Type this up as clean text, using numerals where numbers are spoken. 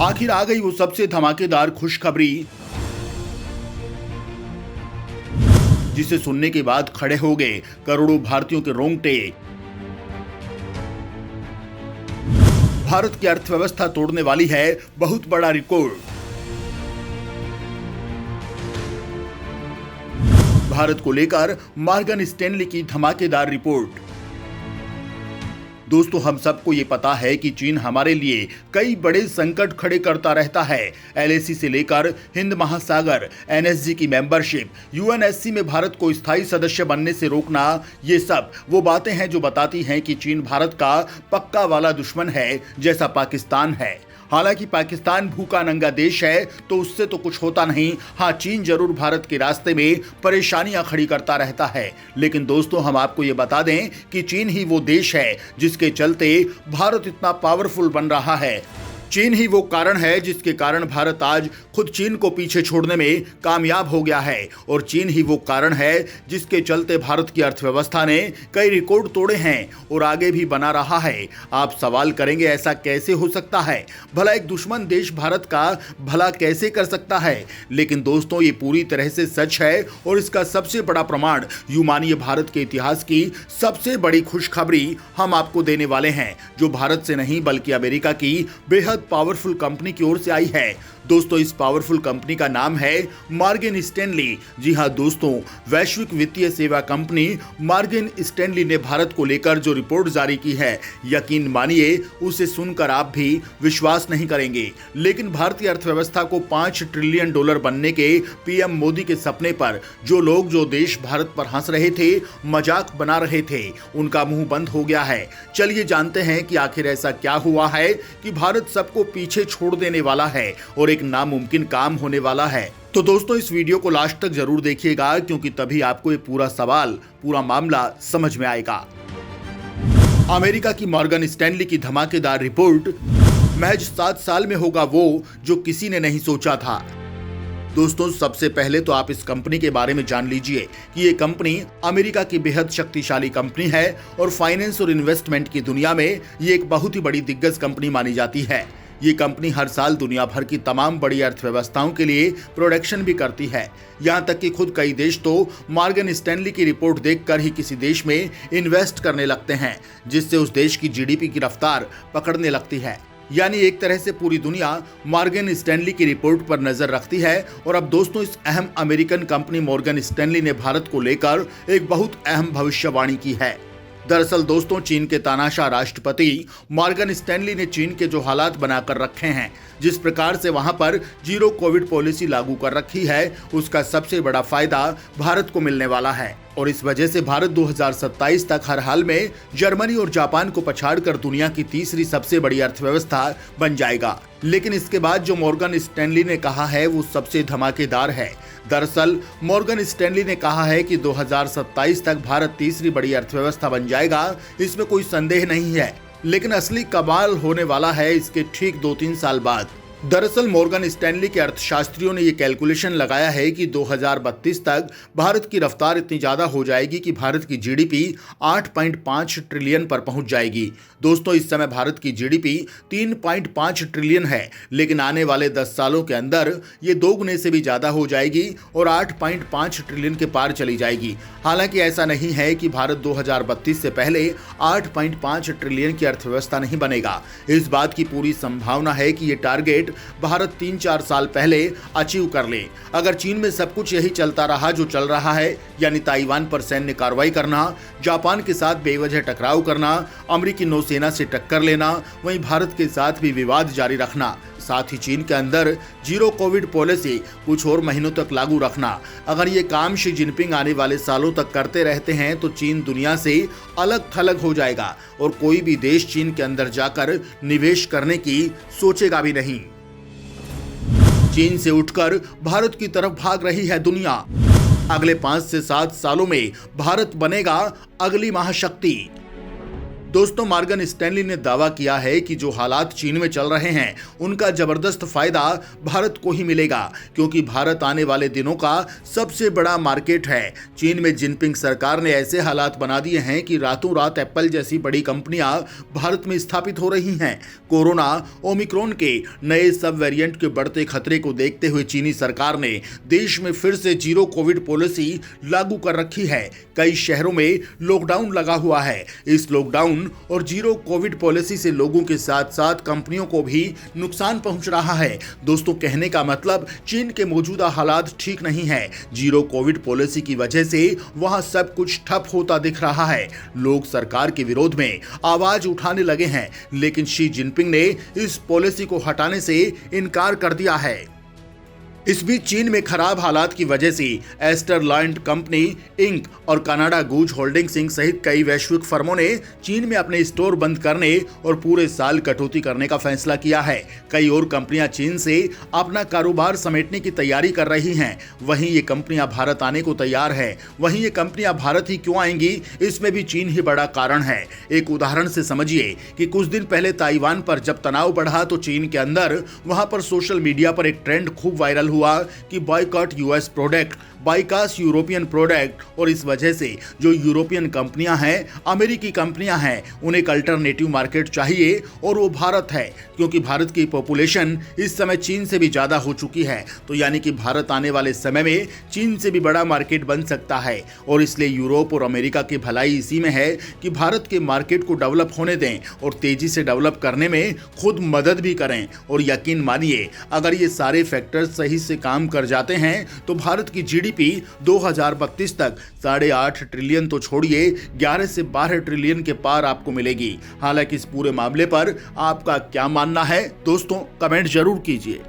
आखिर आ गई वो सबसे धमाकेदार खुशखबरी जिसे सुनने के बाद खड़े हो गए करोड़ों भारतीयों के रोंगटे। भारत की अर्थव्यवस्था तोड़ने वाली है बहुत बड़ा रिकॉर्ड। भारत को लेकर मॉर्गन स्टैनली की धमाकेदार रिपोर्ट। दोस्तों, हम सबको ये पता है कि चीन हमारे लिए कई बड़े संकट खड़े करता रहता है। एलएसी से लेकर हिंद महासागर, एनएसजी की मेंबरशिप, यूएनएससी में भारत को स्थायी सदस्य बनने से रोकना, ये सब वो बातें हैं जो बताती हैं कि चीन भारत का पक्का वाला दुश्मन है, जैसा पाकिस्तान है। हालांकि पाकिस्तान भूखा नंगा देश है तो उससे तो कुछ होता नहीं। हाँ, चीन जरूर भारत के रास्ते में परेशानियां खड़ी करता रहता है, लेकिन दोस्तों हम आपको ये बता दें कि चीन ही वो देश है जिसके चलते भारत इतना पावरफुल बन रहा है। चीन ही वो कारण है जिसके कारण भारत आज खुद चीन को पीछे छोड़ने में कामयाब हो गया है, और चीन ही वो कारण है जिसके चलते भारत की अर्थव्यवस्था ने कई रिकॉर्ड तोड़े हैं और आगे भी बना रहा है। आप सवाल करेंगे ऐसा कैसे हो सकता है, भला एक दुश्मन देश भारत का भला कैसे कर सकता है? लेकिन दोस्तों ये पूरी तरह से सच है, और इसका सबसे बड़ा प्रमाण यूं मानिए भारत के इतिहास की सबसे बड़ी खुशखबरी हम आपको देने वाले हैं, जो भारत से नहीं बल्कि अमेरिका की बेहद पावरफुल कंपनी की ओर से आई है। दोस्तों, इस पावरफुल कंपनी का नाम है मॉर्गन स्टैनली। जी हां दोस्तों, वैश्विक वित्तीय सेवा कंपनी मॉर्गन स्टैनली ने भारत को लेकर जो रिपोर्ट जारी की है, यकीन मानिए उसे सुनकर आप भी विश्वास नहीं करेंगे। लेकिन भारतीय अर्थव्यवस्था को $5 ट्रिलियन बनने के पीएम मोदी के सपने पर जो देश भारत पर हंस रहे थे, मजाक बना रहे थे, उनका मुंह बंद हो गया है। चलिए जानते हैं कि आखिर ऐसा क्या हुआ है कि भारत सबको पीछे छोड़ देने वाला है और एक नामुमकिन काम होने वाला है। तो दोस्तों इस वीडियो को लास्ट तक जरूर देखिएगा, क्योंकि तभी आपको ये पूरा मामला समझ में आएगा। अमेरिका की मॉर्गन स्टैनली की धमाकेदार रिपोर्ट, महज 7 साल में होगा वो जो किसी ने नहीं सोचा था। दोस्तों सबसे पहले तो आप इस कंपनी के बारे में जान लीजिए कि ये कंपनी अमेरिका की बेहद शक्तिशाली कंपनी है, और फाइनेंस और इन्वेस्टमेंट की दुनिया में ये एक बहुत ही बड़ी दिग्गज कंपनी मानी जाती है। ये कंपनी हर साल दुनिया भर की तमाम बड़ी अर्थव्यवस्थाओं के लिए प्रोडक्शन भी करती है। यहाँ तक कि खुद कई देश तो मॉर्गन स्टैनली की रिपोर्ट देखकर ही किसी देश में इन्वेस्ट करने लगते हैं, जिससे उस देश की जीडीपी की रफ्तार पकड़ने लगती है। यानी एक तरह से पूरी दुनिया मॉर्गन स्टैनली की रिपोर्ट पर नजर रखती है। और अब दोस्तों इस अहम अमेरिकन कंपनी मॉर्गन स्टैनली ने भारत को लेकर एक बहुत अहम भविष्यवाणी की है। दरअसल दोस्तों चीन के तानाशाह राष्ट्रपति मॉर्गन स्टैनली ने चीन के जो हालात बनाकर रखे हैं, जिस प्रकार से वहां पर जीरो कोविड पॉलिसी लागू कर रखी है, उसका सबसे बड़ा फायदा भारत को मिलने वाला है। और इस वजह से भारत 2027 तक हर हाल में जर्मनी और जापान को पछाड़कर दुनिया की तीसरी सबसे बड़ी अर्थव्यवस्था बन जाएगा। लेकिन इसके बाद जो मॉर्गन स्टैनली ने कहा है वो सबसे धमाकेदार है। दरअसल मॉर्गन स्टैनली ने कहा है कि 2027 तक भारत तीसरी बड़ी अर्थव्यवस्था बन जाएगा, इसमें कोई संदेह नहीं है। लेकिन असली कमाल होने वाला है इसके ठीक 2-3 साल बाद। दरअसल मॉर्गन स्टैनली के अर्थशास्त्रियों ने ये कैलकुलेशन लगाया है कि 2032 तक भारत की रफ्तार इतनी ज्यादा हो जाएगी कि भारत की जीडीपी 8.5 ट्रिलियन पर पहुंच जाएगी। दोस्तों इस समय भारत की जीडीपी 3.5 ट्रिलियन है, लेकिन आने वाले 10 सालों के अंदर ये 2 गुने से भी ज्यादा हो जाएगी और 8.5 ट्रिलियन के पार चली जाएगी। हालांकि ऐसा नहीं है कि भारत 2032 से पहले 8.5 ट्रिलियन की अर्थव्यवस्था नहीं बनेगा। इस बात की पूरी संभावना है कि ये टारगेट भारत 3-4 साल पहले अचीव कर ले। अगर चीन में सब कुछ यही चलता रहा जो चल रहा है, यानी ताइवान पर सैन्य कार्रवाई करना, जापान के साथ बेवजह टकराव करना, अमेरिकी नौसेना से टक्कर लेना, वहीं भारत के साथ भी विवाद जारी रखना, साथ ही चीन के अंदर जीरो कोविड पॉलिसी कुछ और महीनों तक लागू रखना, अगर ये काम शी जिनपिंग आने वाले सालों तक करते रहते हैं तो चीन दुनिया से अलग थलग हो जाएगा और कोई भी देश चीन के अंदर जाकर निवेश करने की सोचेगा भी नहीं। चीन से उठकर भारत की तरफ भाग रही है दुनिया। अगले 5 से 7 सालों में भारत बनेगा अगली महाशक्ति। दोस्तों, मॉर्गन स्टैनली ने दावा किया है कि जो हालात चीन में चल रहे हैं उनका जबरदस्त फायदा भारत को ही मिलेगा, क्योंकि भारत आने वाले दिनों का सबसे बड़ा मार्केट है। चीन में जिनपिंग सरकार ने ऐसे हालात बना दिए हैं कि रातों रात एप्पल जैसी बड़ी कंपनियां भारत में स्थापित हो रही हैं। कोरोना ओमिक्रॉन के नए सब वेरिएंट के बढ़ते खतरे को देखते हुए चीनी सरकार ने देश में फिर से जीरो कोविड पॉलिसी लागू कर रखी है। कई शहरों में लॉकडाउन लगा हुआ है। इस लॉकडाउन और जीरो कोविड पॉलिसी से लोगों के साथ साथ कंपनियों को भी नुकसान पहुंच रहा है। दोस्तों, कहने का मतलब चीन के मौजूदा हालात ठीक नहीं है। जीरो कोविड पॉलिसी की वजह से वहां सब कुछ ठप होता दिख रहा है। लोग सरकार के विरोध में आवाज उठाने लगे हैं, लेकिन शी जिनपिंग ने इस पॉलिसी को हटाने से इनकार कर दिया है। इस बीच चीन में खराब हालात की वजह से एस्टरलैंड कंपनी इंक और कनाडा गूज होल्डिंग्स इंक सहित कई वैश्विक फर्मों ने चीन में अपने स्टोर बंद करने और पूरे साल कटौती करने का फैसला किया है। कई और कंपनियां चीन से अपना कारोबार समेटने की तैयारी कर रही हैं। वहीं ये कंपनियां भारत आने को तैयार है। वहीं ये कंपनियां भारत ही क्यों आएंगी, इसमें भी चीन ही बड़ा कारण है। एक उदाहरण से समझिए कि कुछ दिन पहले ताइवान पर जब तनाव बढ़ा तो चीन के अंदर वहां पर सोशल मीडिया पर एक ट्रेंड खूब वायरल हुआ कि boycott US product, boycott European product, और इस वजह से जो यूरोपियन कंपनियां हैं, अमेरिकी कंपनियां हैं, उन्हें एक अल्टरनेटिव मार्केट चाहिए और वो भारत है, क्योंकि भारत की पॉपुलेशन इस समय चीन से भी ज्यादा हो चुकी है। तो यानी कि भारत आने वाले समय में चीन से भी बड़ा मार्केट बन सकता है। और इसलिए यूरोप और अमेरिका की भलाई इसी में है कि भारत के मार्केट को डेवलप होने दें और तेजी से डेवलप करने में खुद मदद भी करें। और यकीन मानिए, अगर ये सारे फैक्टर्स सही से काम कर जाते हैं तो भारत की जीडीपी 2032 तक 8.5 ट्रिलियन तो छोड़िए 11 से 12 ट्रिलियन के पार आपको मिलेगी। हालांकि इस पूरे मामले पर आपका क्या मानना है दोस्तों, कमेंट जरूर कीजिए।